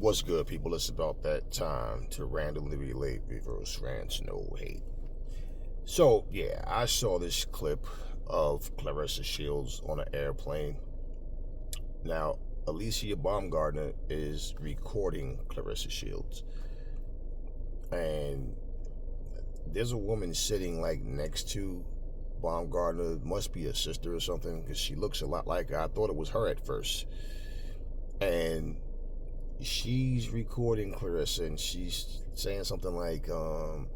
What's good, people? It's about that time to randomly relate reverse rants, no hate. So, yeah, I saw this clip of Claressa Shields on an airplane. Now, Alicia Baumgardner is recording Claressa Shields. And there's a woman sitting like next to Baumgardner. Must be a sister or something, because she looks a lot like her. I thought it was her at first. And she's recording Claressa, and she's saying something like, oh,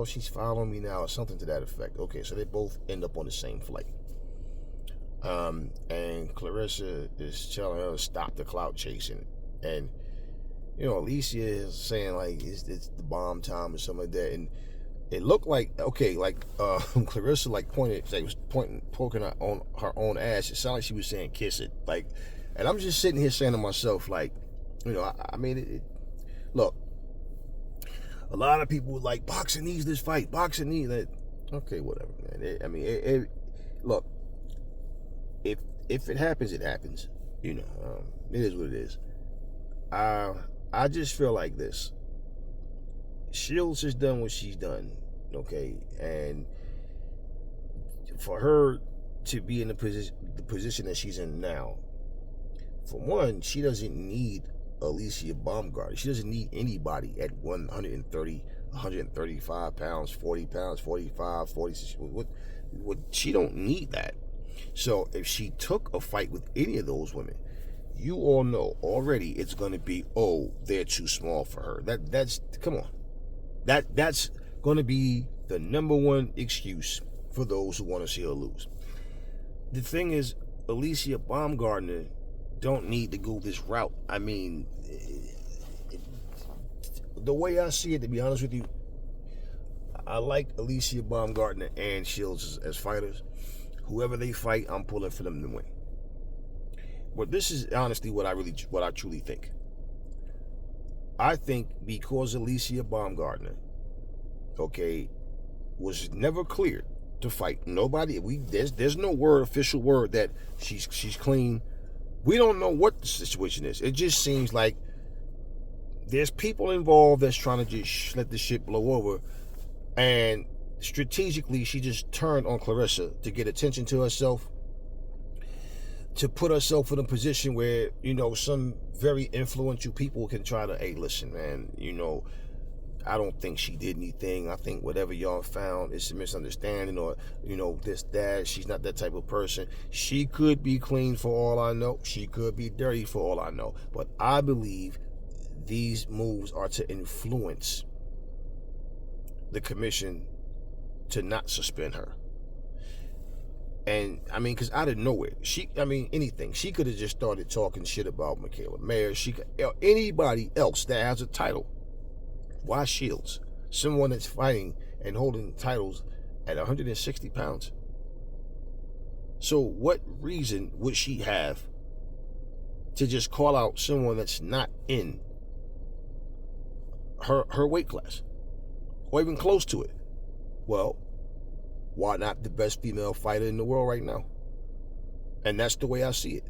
she's following me now, or something to that effect. Okay, so they both end up on the same flight. And Claressa is telling her to stop the clout chasing. And, Alicia is saying, like, it's the bomb time or something like that. And it looked like, Claressa, like, poking her on her own ass. It sounded like she was saying, kiss it. Like, and I'm just sitting here saying to myself, like, look, a lot of people like, boxing needs this fight, boxing needs that. Okay, whatever, man. Look, if it happens, it happens. It is what it is. I just feel like this. Shields has done what she's done, okay? And for her to be in the position that she's in now, for one, she doesn't need Alicia Baumgardner. She doesn't need anybody at 130, 135 pounds, 40 pounds, 45, 46. What she don't need that. So if she took a fight with any of those women, you all know already it's going to be, oh, they're too small for her. That's come on. That's going to be the number one excuse for those who want to see her lose. The thing is, Alicia Baumgardner don't need to go this route. I mean, the way I see it, to be honest with you, I like Alicia Baumgardner and Shields as fighters. Whoever they fight, I'm pulling for them to win. But this is honestly what I truly think. I think because Alicia Baumgardner, okay, was never cleared to fight. There's no official word that she's clean. We don't know what the situation is. It just seems like there's people involved that's trying to just let the shit blow over. And strategically, she just turned on Claressa to get attention to herself, to put herself in a position where, some very influential people can try to, hey, listen, man, I don't think she did anything. I think whatever y'all found is a misunderstanding, or, this, that. She's not that type of person. She could be clean for all I know. She could be dirty for all I know. But I believe these moves are to influence the commission to not suspend her. And, because out of nowhere, anything. She could have just started talking shit about Michaela Mayer. Anybody else that has a title. Why Shields? Someone that's fighting and holding titles at 160 pounds. So what reason would she have to just call out someone that's not in her weight class, or even close to it? Well, why not the best female fighter in the world right now? And that's the way I see it.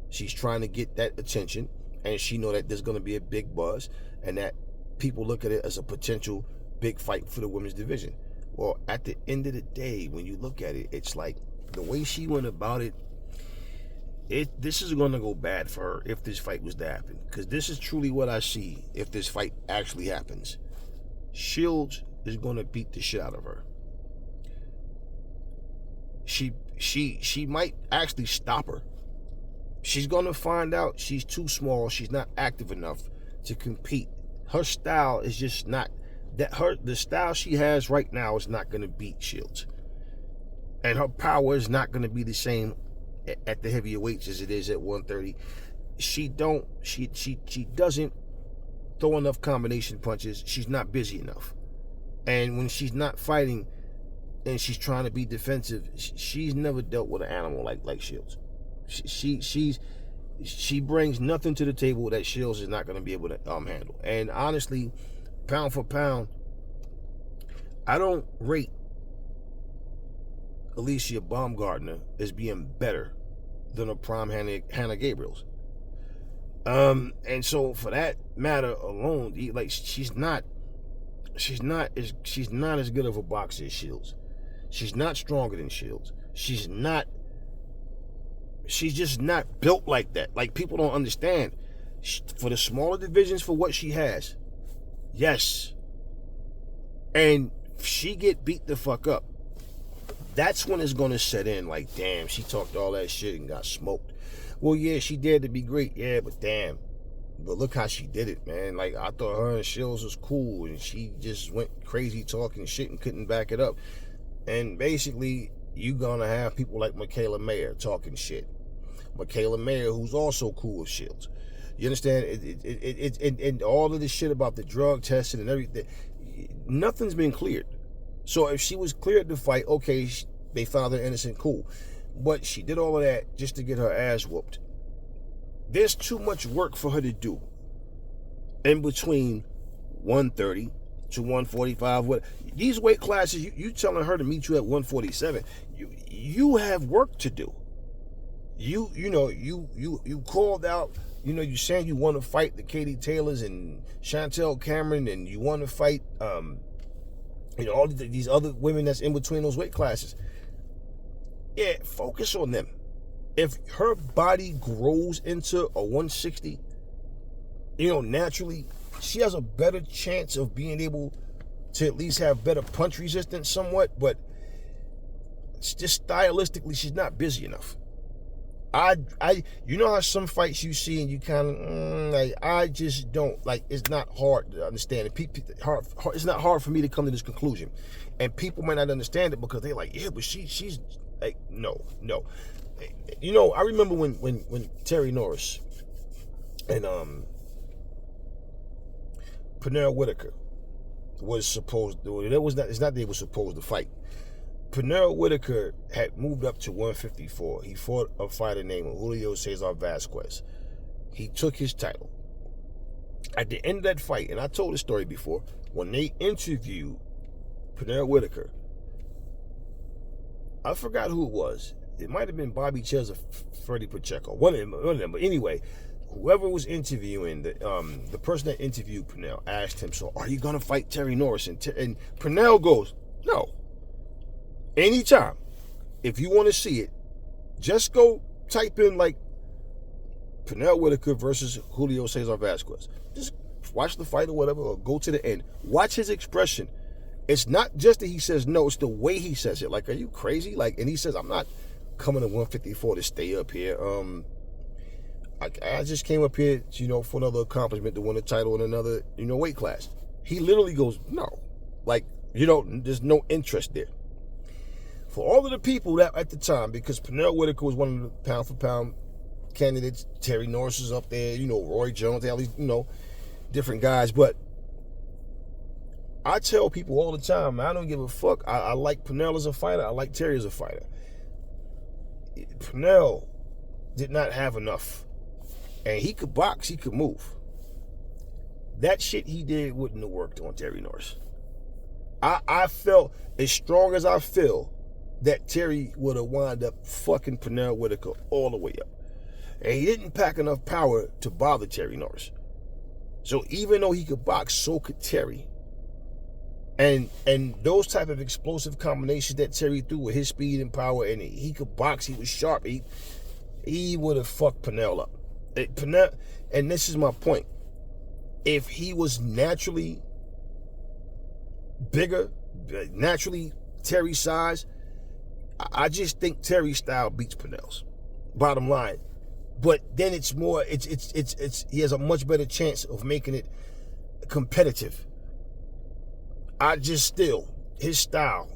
She's trying to get that attention, and she know that there's going to be a big buzz, and that people look at it as a potential big fight for the women's division. Well, at the end of the day, when you look at it, it's like the way she went about it, this is going to go bad for her if this fight was to happen. Because this is truly what I see if this fight actually happens. Shields is going to beat the shit out of her. She might actually stop her. She's going to find out she's too small. She's not active enough to compete. Her style is just not that. The style she has right now is not going to beat Shields, and her power is not going to be the same at the heavier weights as it is at 130. She doesn't throw enough combination punches. She's not busy enough, and when she's not fighting and she's trying to be defensive, she's never dealt with an animal like Shields. She brings nothing to the table that Shields is not going to be able to handle. And honestly, pound for pound, I don't rate Alicia Baumgardner as being better than a prime Hannah Gabriels. And so for that matter alone, like she's not as good of a boxer as Shields. She's not stronger than Shields. She's just not built like that. Like, people don't understand. For the smaller divisions, for what she has, yes. And she get beat the fuck up, that's when it's gonna set in. Like, damn, she talked all that shit and got smoked. Well, yeah, she dared to be great, yeah, but damn. But look how she did it, man. Like, I thought her and Shields was cool, and she just went crazy talking shit and couldn't back it up. And basically, you gonna have people like Michaela Mayer talking shit. Michaela Mayer, who's also cool with Shields. You understand? And all of this shit about the drug testing and everything, nothing's been cleared. So if she was cleared to fight, okay, they found her innocent, cool. But she did all of that just to get her ass whooped. There's too much work for her to do in between 130 to 145. What these weight classes, you telling her to meet you at 147. You have work to do. You called out. You saying you want to fight the Katie Taylors and Chantel Cameron, and you want to fight all these other women that's in between those weight classes. Yeah, focus on them. If her body grows into a 160, naturally, she has a better chance of being able to at least have better punch resistance somewhat, but it's just stylistically, she's not busy enough. You know how some fights you see and you kind of, I just don't, like, it's not hard to understand. It's not hard for me to come to this conclusion. And people might not understand it because they're like, yeah, but she's like, no. I remember when Terry Norris and Pernell Whitaker was supposed to, it's not they were supposed to fight. Pernell Whitaker had moved up to 154. He fought a fighter named Julio Cesar Vasquez. He took his title. At the end of that fight, and I told this story before, when they interviewed Pernell Whitaker, I forgot who it was. It might have been Bobby Ches or Freddie Pacheco. One of them. But anyway, whoever was interviewing, the person that interviewed Pernell asked him, so are you going to fight Terry Norris? And Pernell goes, no. Anytime. If you want to see it, just go type in, like, Pernell Whitaker versus Julio Cesar Vasquez. Just watch the fight or whatever, or go to the end. Watch his expression. It's not just that he says no, it's the way he says it. Like, are you crazy? Like, and he says, I'm not coming to 154 to stay up here. I just came up here, for another accomplishment, to win a title in another, weight class. He literally goes, no. Like, there's no interest there. For all of the people that at the time, because Pernell Whitaker was one of the pound for pound candidates, Terry Norris is up there, Roy Jones, all these, different guys. But I tell people all the time, I don't give a fuck. I like Pernell as a fighter. I like Terry as a fighter. Pernell did not have enough. And he could box, he could move. That shit he did wouldn't have worked on Terry Norris. I felt, as strong as I feel, that Terry would have wound up fucking Pernell Whitaker all the way up. And he didn't pack enough power to bother Terry Norris. So even though he could box, so could Terry. And those type of explosive combinations that Terry threw with his speed and power, and he could box, he was sharp, he would have fucked Pernell up. Pernell, and this is my point. If he was naturally bigger, naturally Terry's size, I just think Terry's style beats Pernell's. Bottom line. But then it's more, he has a much better chance of making it competitive. His style,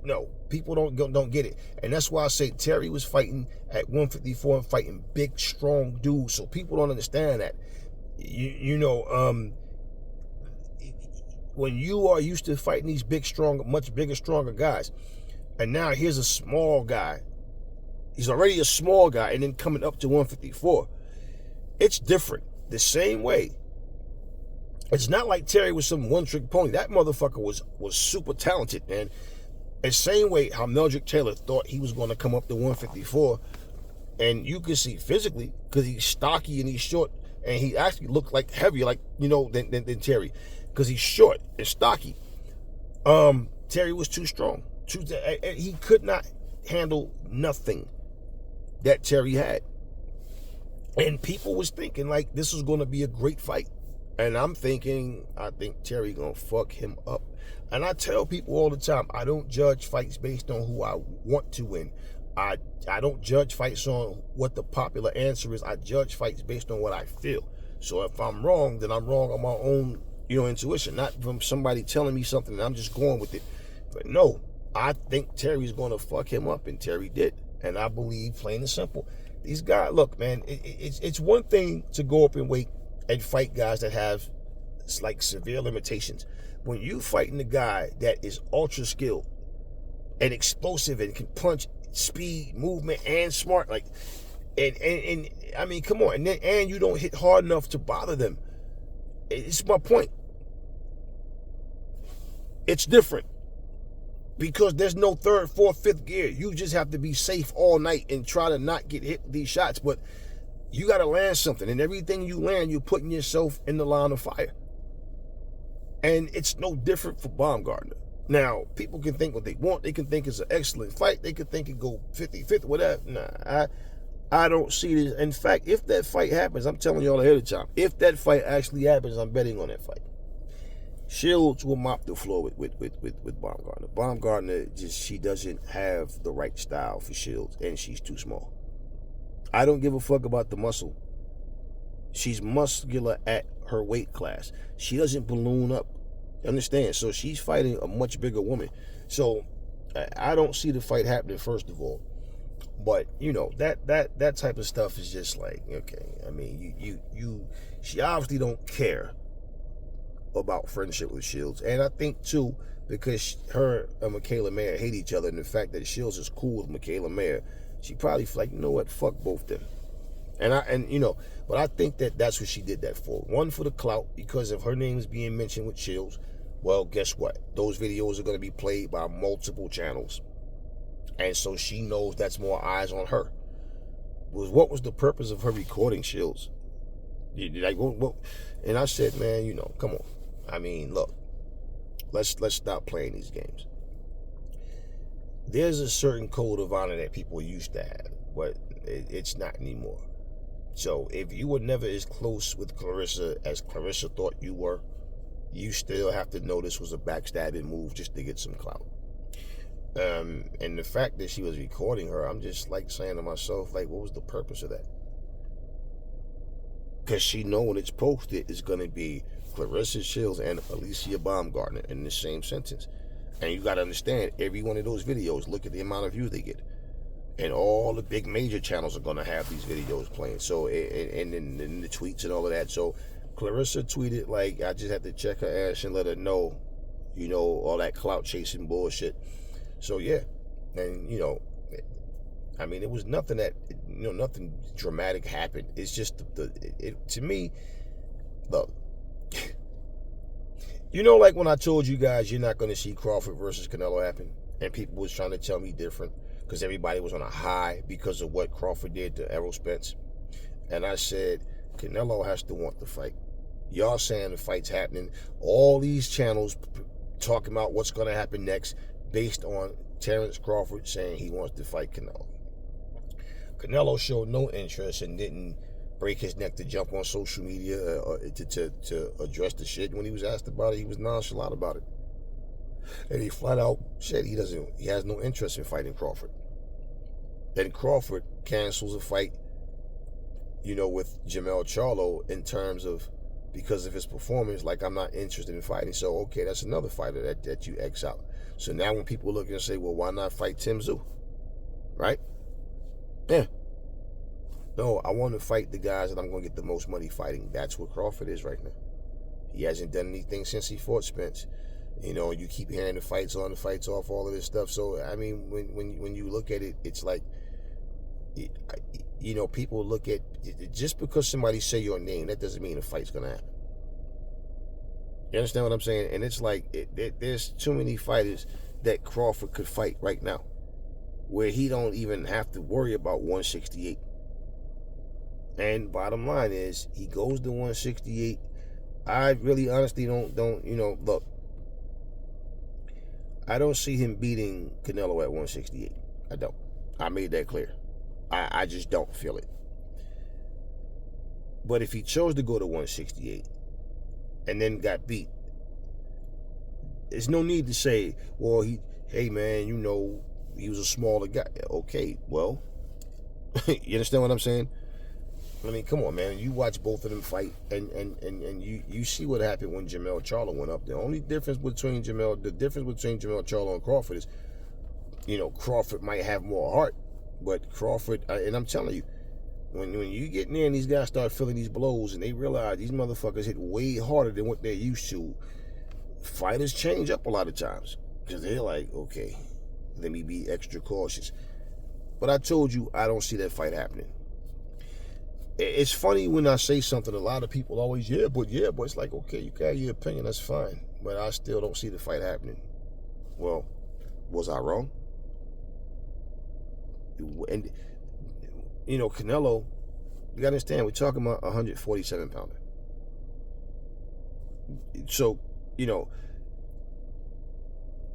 no, people don't get it. And that's why I say Terry was fighting at 154 and fighting big, strong dudes. So people don't understand that. When you are used to fighting these big, strong, much bigger, stronger guys, and now here's a small guy. He's already a small guy, and then coming up to 154. It's different. The same way. It's not like Terry was some one-trick pony. That motherfucker was super talented, man. The same way how Meldrick Taylor thought he was going to come up to 154, and you can see physically, because he's stocky and he's short, And he actually looked like heavier, like, than Terry, because he's short and stocky. Terry was too strong. He could not handle nothing that Terry had. And people was thinking like this was going to be a great fight. And I'm thinking, I think Terry going to fuck him up. And I tell people all the time, I don't judge fights based on who I want to win. I don't judge fights on what the popular answer is. I judge fights based on what I feel. So if I'm wrong, then I'm wrong on my own, intuition, not from somebody telling me something and I'm just going with it. But no, I think Terry's going to fuck him up, and Terry did. And I believe, plain and simple, these guys, look, man, it's one thing to go up in weight and fight guys that have like severe limitations. When you fighting a guy that is ultra skilled and explosive and can punch, speed, movement, and smart, like, and I mean, come on, and you don't hit hard enough to bother them. It's my point. It's different because there's no third, fourth, fifth gear. You just have to be safe all night and try to not get hit with these shots. But you got to land something, and everything you land, you're putting yourself in the line of fire. And it's no different for Baumgardner. Now, people can think what they want. They can think it's an excellent fight. They can think it go 50-50, whatever. Nah, I don't see this. In fact, if that fight happens, I'm telling y'all ahead of time, if that fight actually happens, I'm betting on that fight. Shields will mop the floor with Baumgardner. Baumgardner, she doesn't have the right style for Shields, and she's too small. I don't give a fuck about the muscle. She's muscular at her weight class. She doesn't balloon up. Understand? So she's fighting a much bigger woman. So I don't see the fight happening, first of all. But that type of stuff is just like, okay. I mean, she obviously don't care about friendship with Shields. And I think too, because her and Michaela Mayer hate each other, and the fact that Shields is cool with Michaela Mayer, she probably like, you know what, fuck both them. But I think that's what she did that for. One, for the clout, because if her name is being mentioned with Shields, well, guess what? Those videos are going to be played by multiple channels. And so she knows that's more eyes on her. What was the purpose of her recording Shields? Like, what? And I said, man, come on. I mean, look, let's stop playing these games. There's a certain code of honor that people used to have, but it's not anymore. So if you were never as close with Claressa as Claressa thought you were, you still have to know this was a backstabbing move just to get some clout. And the fact that she was recording her, I'm just like saying to myself, like, what was the purpose of that? Because she know when it's posted, it's going to be Claressa Shields and Alicia Baumgardner in the same sentence. And you got to understand, every one of those videos, look at the amount of views they get. And all the big major channels are going to have these videos playing. So, and the tweets and all of that. So, Claressa tweeted, like, I just have to check her ass and let her know, all that clout chasing bullshit. So, yeah. And, I mean, it was nothing that, nothing dramatic happened. It's just, to me, look, like when I told you guys you're not going to see Crawford versus Canelo happen, and people was trying to tell me different, because everybody was on a high because of what Crawford did to Errol Spence. And I said, Canelo has to want the fight. Y'all saying the fight's happening. All these channels talking about what's going to happen next based on Terrence Crawford saying he wants to fight Canelo. Canelo showed no interest and didn't break his neck to jump on social media to address the shit. When he was asked about it, he was nonchalant about it. And he flat out said he has no interest in fighting Crawford. Then Crawford cancels a fight, with Jermell Charlo in terms of, because of his performance, like, I'm not interested in fighting. So, okay, that's another fighter that you X out. So now when people look and say, well, why not fight Tim Tszyu? Right? Yeah. No, I want to fight the guys that I'm going to get the most money fighting. That's what Crawford is right now. He hasn't done anything since he fought Spence. You keep hearing the fights on, the fights off, all of this stuff. So, I mean, when you look at it, it's like, people look at, just because somebody say your name, that doesn't mean a fight's going to happen. You understand what I'm saying? And it's like, there's too many fighters that Crawford could fight right now, where he don't even have to worry about 168. And bottom line is, he goes to 168. I really honestly don't look, I don't see him beating Canelo at 168. I don't. I made that clear. I just don't feel it. But if he chose to go to 168 and then got beat, there's no need to say, well, hey man, he was a smaller guy. Okay, well, you understand what I'm saying? I mean, come on, man. You watch both of them fight, and you see what happened when Jermell Charlo went up. The difference between Jermell Charlo and Crawford is, Crawford might have more heart, but Crawford, and I'm telling you, when you get in there and these guys start feeling these blows and they realize these motherfuckers hit way harder than what they're used to, fighters change up a lot of times because they're like, okay, let me be extra cautious. But I told you, I don't see that fight happening. It's funny when I say something, a lot of people always, yeah, but it's like, okay, you got your opinion, that's fine. But I still don't see the fight happening. Well, was I wrong? And, Canelo, you gotta understand, we're talking about 147 pounder. So,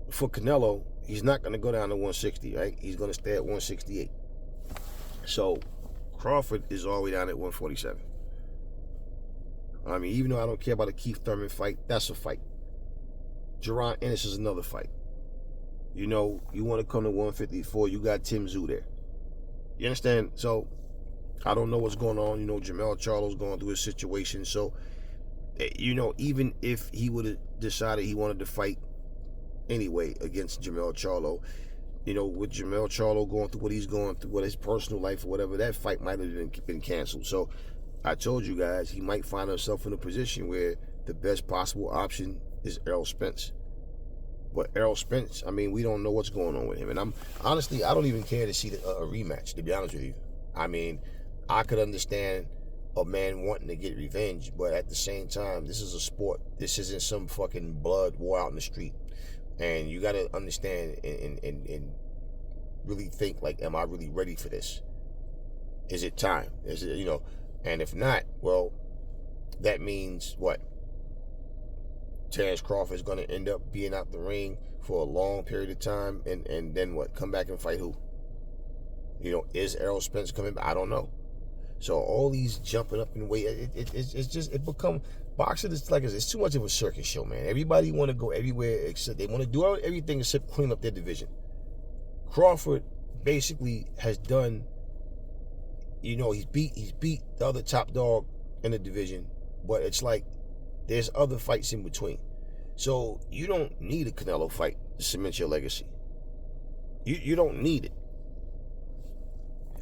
for Canelo, he's not gonna go down to 160, right? He's gonna stay at 168. So, Crawford is all the way down at 147. I mean, even though I don't care about a Keith Thurman fight, that's a fight. Jaron Ennis is another fight. You want to come to 154, you got Tim Tszyu there. You understand? So, I don't know what's going on. Jermell Charlo's going through his situation. So, even if he would have decided he wanted to fight anyway against Jermell Charlo, with Jermell Charlo going through what he's going through with his personal life or whatever, that fight might have been canceled. So I told you guys, he might find himself in a position where the best possible option is Errol Spence. But Errol Spence, I mean, we don't know what's going on with him. And I don't even care to see a rematch, to be honest with you. I mean, I could understand a man wanting to get revenge, but at the same time, this is a sport. This isn't some fucking blood war out in the street. And you got to understand and really think, like, am I really ready for this? Is it time? Is it, and if not, well, that means what? Terrence Crawford is going to end up being out the ring for a long period of time, and then what? Come back and fight who? Is Errol Spence coming back? I don't know. So all these jumping up in weight, it become, boxing is like, it's too much of a circus show, man. Everybody want to go everywhere except, they want to do everything except clean up their division. Crawford basically has done, he's beat the other top dog in the division, but it's like there's other fights in between. So you don't need a Canelo fight to cement your legacy. You don't need it.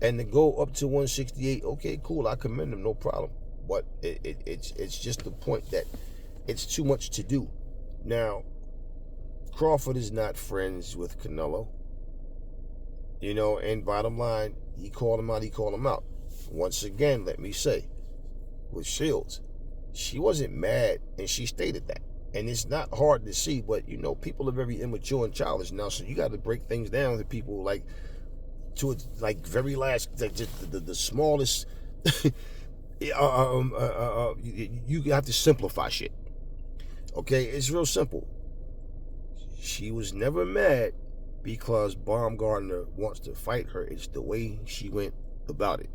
And to go up to 168, okay, cool, I commend him, no problem. But it's just the point that it's too much to do. Now, Crawford is not friends with Canelo. And bottom line, he called him out. Once again, let me say, with Shields, she wasn't mad, and she stated that. And it's not hard to see, but, people are very immature and childish now, so you got to break things down to people, like, to its, like, very last, like, just the smallest. You have to simplify shit. Okay, it's real simple. She was never mad because Baumgardner wants to fight her. It's the way she went about it.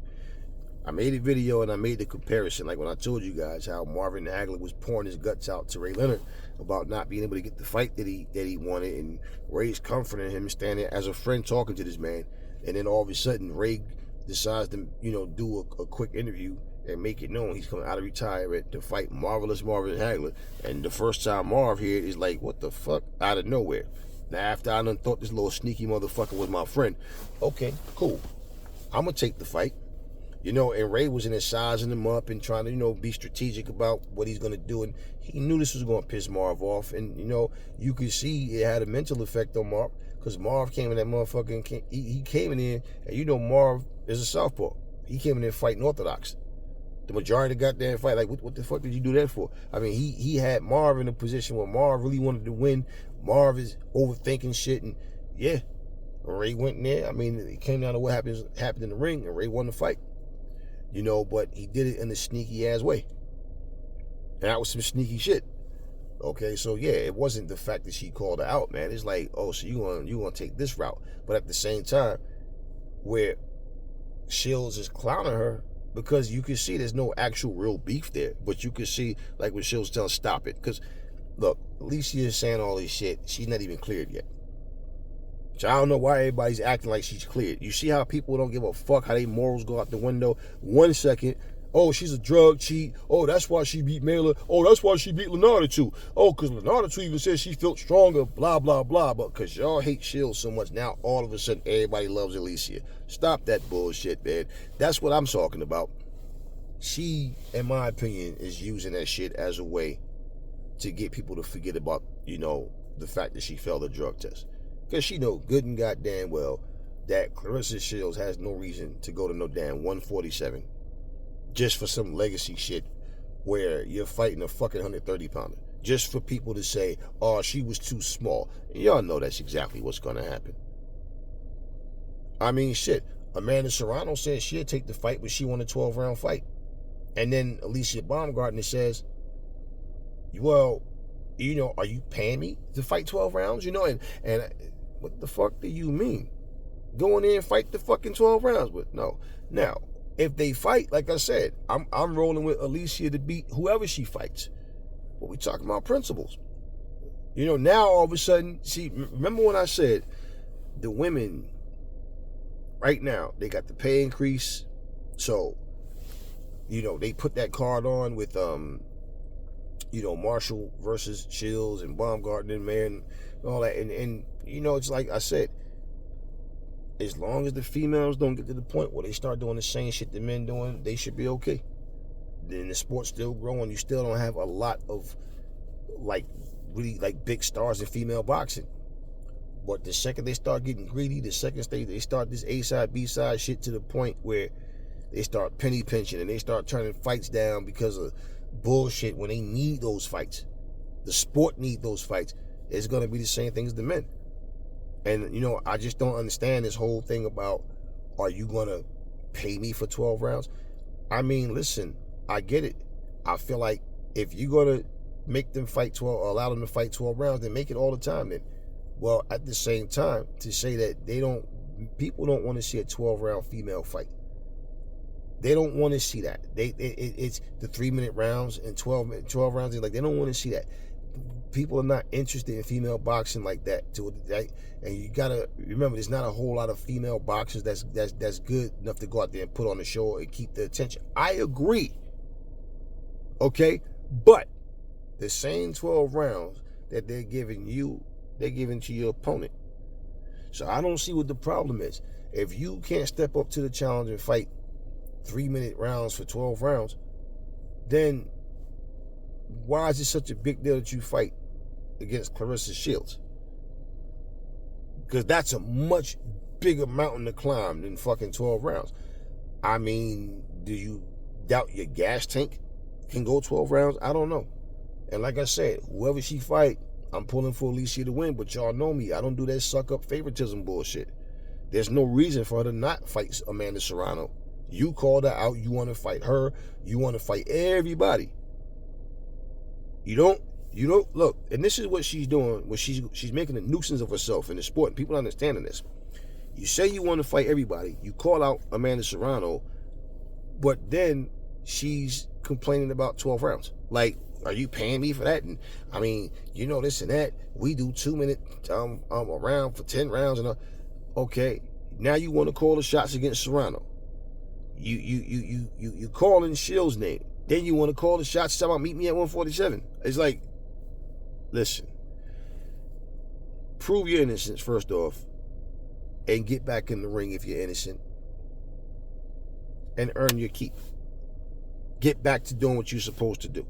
I made a video and I made the comparison, like when I told you guys how Marvin Hagler was pouring his guts out to Ray Leonard about not being able to get the fight that he wanted, and Ray's comforting him, standing there as a friend talking to this man, and then all of a sudden Ray decides to do a quick interview and make it known he's coming out of retirement to fight Marvelous Marvin Hagler. And the first time Marv here is like, what the fuck, out of nowhere. Now after I done thought this little sneaky motherfucker was my friend, okay, cool, I'm gonna take the fight. And Ray was in there sizing him up and trying to, be strategic about what he's going to do. And he knew this was going to piss Marv off. And, you could see it had a mental effect on Marv, because Marv came in that motherfucker and he came in there, and Marv is a southpaw. He came in there fighting orthodox. The majority of the goddamn fight, like, what the fuck did you do that for? I mean, he had Marv in a position where Marv really wanted to win. Marv is overthinking shit, and yeah, Ray went in there. I mean, it came down to what happened in the ring, and Ray won the fight. but he did it in a sneaky ass way. And that was some sneaky shit. Okay, so yeah, it wasn't the fact that she called her out, man. It's like, oh, so you want to take this route. But at the same time, where Shields is clowning her, because you can see there's no actual real beef there. But you can see, like when Shields tells stop it. Because, look, Alicia is saying all this shit. She's not even cleared yet. So I don't know why everybody's acting like she's cleared. You see how people don't give a fuck, how their morals go out the window 1 second. Oh, she's a drug cheat. Oh, that's why she beat Mela. Oh, that's why she beat Lenarda too. Oh, because Lenarda too even said she felt stronger, blah, blah, blah. But because y'all hate Shields so much, now all of a sudden everybody loves Alicia. Stop that bullshit, man. That's what I'm talking about. She, in my opinion, is using that shit as a way to get people to forget about, the fact that she failed the drug test. Because she know good and goddamn well that Claressa Shields has no reason to go to no damn 147 just for some legacy shit where you're fighting a fucking 130-pounder. Just for people to say, oh, she was too small. And y'all know that's exactly what's going to happen. I mean, shit. Amanda Serrano said she'd take the fight, but she won a 12-round fight. And then Alicia Baumgardner says, well, are you paying me to fight 12 rounds? And what the fuck do you mean? Go in there and fight the fucking 12 rounds. But no. Now, if they fight, like I said, I'm rolling with Alicia to beat whoever she fights. But we talking about principles. Now all of a sudden, see, remember when I said the women right now, they got the pay increase. So, they put that card on with Marshall versus Shields and Baumgardner, man, and all that. And it's like I said, as long as the females don't get to the point where they start doing the same shit the men doing, they should be okay. Then the sport's still growing. You still don't have a lot of, really, big stars in female boxing. But the second they start getting greedy, the second they start this A-side, B-side shit to the point where they start penny pinching and they start turning fights down because of bullshit when they need those fights. The sport need those fights. It's going to be the same thing as the men. And, I just don't understand this whole thing about, are you going to pay me for 12 rounds? I mean, listen, I get it. I feel like if you're going to make them fight 12, or allow them to fight 12 rounds, then make it all the time then. Well, at the same time, to say that people don't want to see a 12-round female fight. They don't want to see that. It's the 3-minute rounds and 12 rounds. They don't want to see that. People are not interested in female boxing like that. And you gotta remember, there's not a whole lot of female boxers that's good enough to go out there and put on the show and keep the attention. I agree. Okay, but the same 12 rounds that they're giving you, they're giving to your opponent. So I don't see what the problem is. If you can't step up to the challenge and fight 3-minute rounds for 12 rounds, then why is it such a big deal that you fight against Claressa Shields? Because that's a much bigger mountain to climb than fucking 12 rounds. I mean, do you doubt your gas tank can go 12 rounds? I don't know. And like I said, whoever she fight, I'm pulling for Alicia to win, but y'all know me. I don't do that suck up favoritism bullshit. There's no reason for her to not fight Amanda Serrano. You called her out. You want to fight her. You want to fight everybody. You don't look, and this is what she's doing, where she's making a nuisance of herself in the sport, and people are understanding this. You say you want to fight everybody, you call out Amanda Serrano, but then she's complaining about 12 rounds. Like, are you paying me for that? And I mean, this and that. We do 2-minute around for 10 rounds and okay. Now you want to call the shots against Serrano. You calling Shields' name. Then you want to call the shots about meet me at 147. It's like, listen, prove your innocence first off, and get back in the ring if you're innocent, and earn your keep. Get back to doing what you're supposed to do.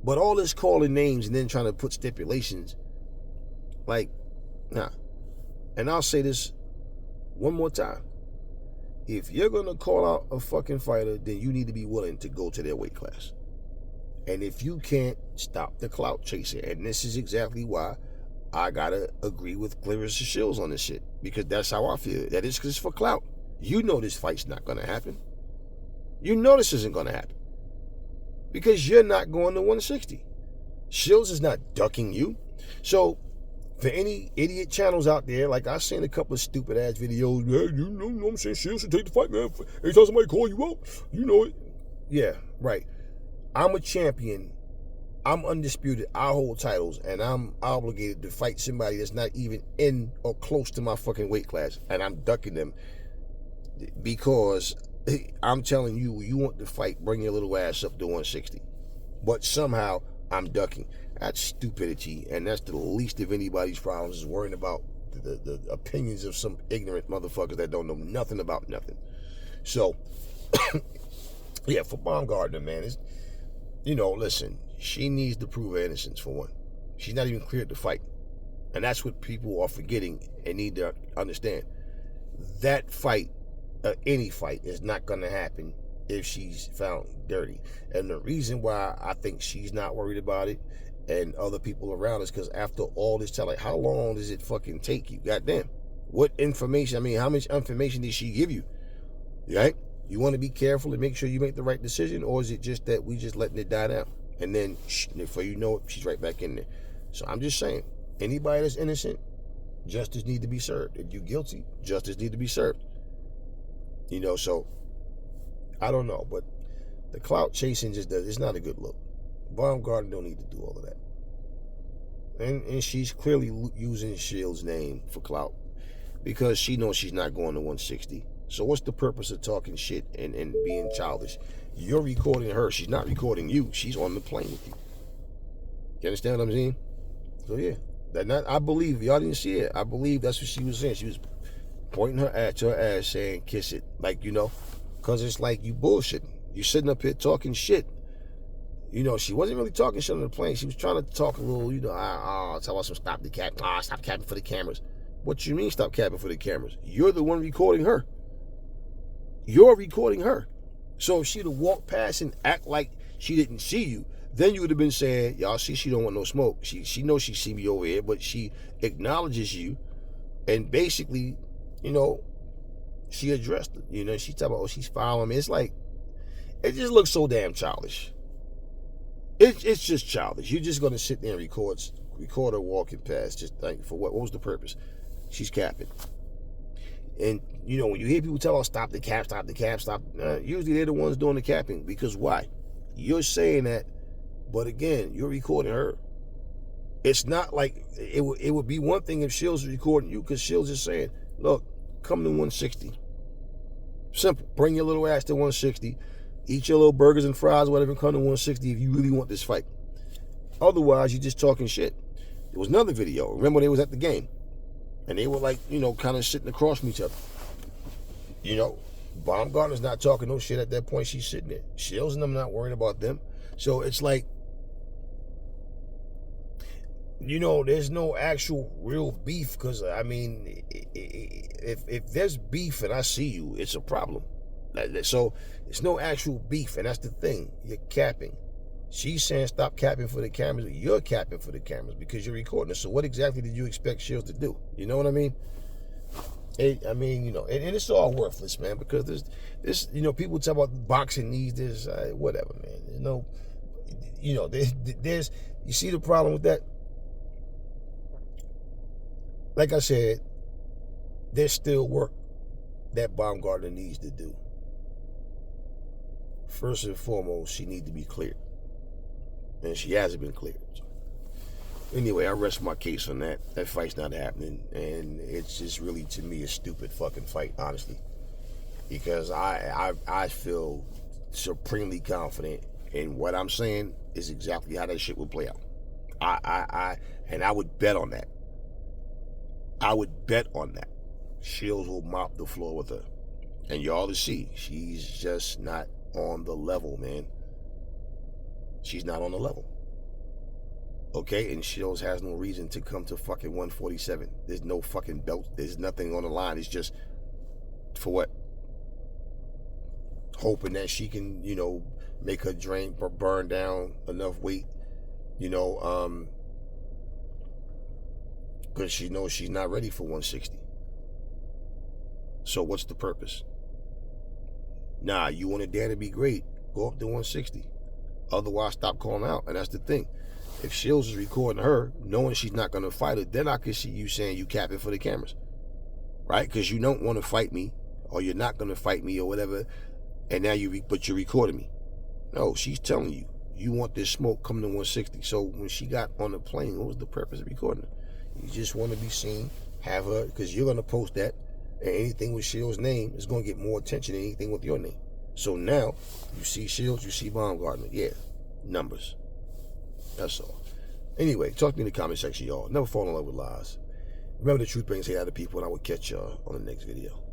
But all this calling names and then trying to put stipulations, nah. And I'll say this one more time. If you're going to call out a fucking fighter, then you need to be willing to go to their weight class. And if you can't, stop the clout chasing. And this is exactly why I got to agree with Claressa Shields on this shit. Because that's how I feel. That is because it's for clout. You know this fight's not going to happen. You know this isn't going to happen. Because you're not going to 160. Shields is not ducking you. So, for any idiot channels out there, like I've seen a couple of stupid ass videos, man, you know what I'm saying, Shields should take the fight, man. Anytime somebody call you out, you know it. Yeah, right. I'm a champion. I'm undisputed. I hold titles, and I'm obligated to fight somebody that's not even in or close to my fucking weight class, and I'm ducking them because I'm telling you, you want to fight, bring your little ass up to 160. But somehow I'm ducking. That's stupidity, and that's the least of anybody's problems, is worrying about the opinions of some ignorant motherfuckers that don't know nothing about nothing. So, yeah, for Baumgardner, man, it's, listen, she needs to prove her innocence, for one. She's not even cleared to fight. And that's what people are forgetting and need to understand. That fight, any fight, is not going to happen if she's found dirty. And the reason why I think she's not worried about it and other people around is because after all this time, like, how long does it fucking take you? Goddamn. What information, how much information did she give you? Right? You want to be careful and make sure you make the right decision, or is it just that we just letting it die down? And then, before you know it, she's right back in there. So I'm just saying, anybody that's innocent, justice need to be served. If you're guilty, justice need to be served. So, I don't know, but the clout chasing it's not a good look. Baumgardner don't need to do all of that. And she's clearly using Shields' name for clout because she knows she's not going to 160. So what's the purpose of talking shit and being childish? You're recording her. She's not recording you. She's on the plane with you. You understand what I'm saying? So yeah, I believe, y'all didn't see it. I believe that's what she was saying. She was pointing her at her ass saying, kiss it. Like, because it's like you bullshitting. You're sitting up here talking shit. She wasn't really talking shit on the plane. She was trying to talk a little, tell us some stop the cap. Stop capping for the cameras. What you mean stop capping for the cameras? You're the one recording her. You're recording her. So if she'd have walked past and act like she didn't see you, then you would have been saying, y'all see she don't want no smoke. She knows she see me over here, but she acknowledges you. And basically, she addressed it. She talking about, she's following me. It's like, it just looks so damn childish. It's just childish. You're just going to sit there and record her walking past. Just like, for what? What was the purpose? She's capping. And, when you hear people tell us, stop the cap, stop, usually they're the ones doing the capping. Because why? You're saying that, but again, you're recording her. It's not like, it would be one thing if Shields was recording you, because Shields is saying, look, come to 160. Simple. Bring your little ass to 160. Eat your little burgers and fries, whatever, and come to 160 if you really want this fight. Otherwise, you're just talking shit. There was another video. Remember, they was at the game. And they were like, kind of sitting across from each other. Baumgardner's not talking no shit at that point. She's sitting there. Shields and them not worried about them. So it's like, there's no actual real beef. Because, if there's beef and I see you, it's a problem. So it's no actual beef, and that's the thing. You're capping. She's saying stop capping for the cameras. You're capping for the cameras because you're recording it. So what exactly did you expect Shields to do? You know what I mean? And it's all worthless, man, because this people talk about boxing needs this, whatever, man. There's, you see the problem with that? Like I said, there's still work that Baumgardner needs to do. First and foremost, she needs to be cleared. And she hasn't been cleared. So, anyway, I rest my case on that. That fight's not happening. And it's just really, to me, a stupid fucking fight, honestly. Because I feel supremely confident in what I'm saying is exactly how that shit would play out. I would bet on that. I would bet on that. Shields will mop the floor with her. And y'all to see, she's just not on the level, man. She's not on the level. Okay? And Shields has no reason to come to fucking 147. There's no fucking belt. There's nothing on the line. It's just, for what? Hoping that she can, make her burn down enough weight, because she knows she's not ready for 160. So what's the purpose? Nah, you want a dad to be great, go up to 160. Otherwise, stop calling out. And that's the thing. If Shields is recording her, knowing she's not going to fight her, then I could see you saying you capping for the cameras. Right? Because you don't want to fight me, or you're not going to fight me, or whatever, and now but you're recording me. No, she's telling you, you want this smoke coming to 160. So when she got on the plane, what was the purpose of recording her? You just want to be seen, have her, because you're going to post that, and anything with Shields' name is going to get more attention than anything with your name. So now, you see Shields, you see Baumgardner. Yeah, numbers. That's all. Anyway, talk to me in the comment section, y'all. Never fall in love with lies. Remember, the truth brings hate out of people, and I will catch y'all on the next video.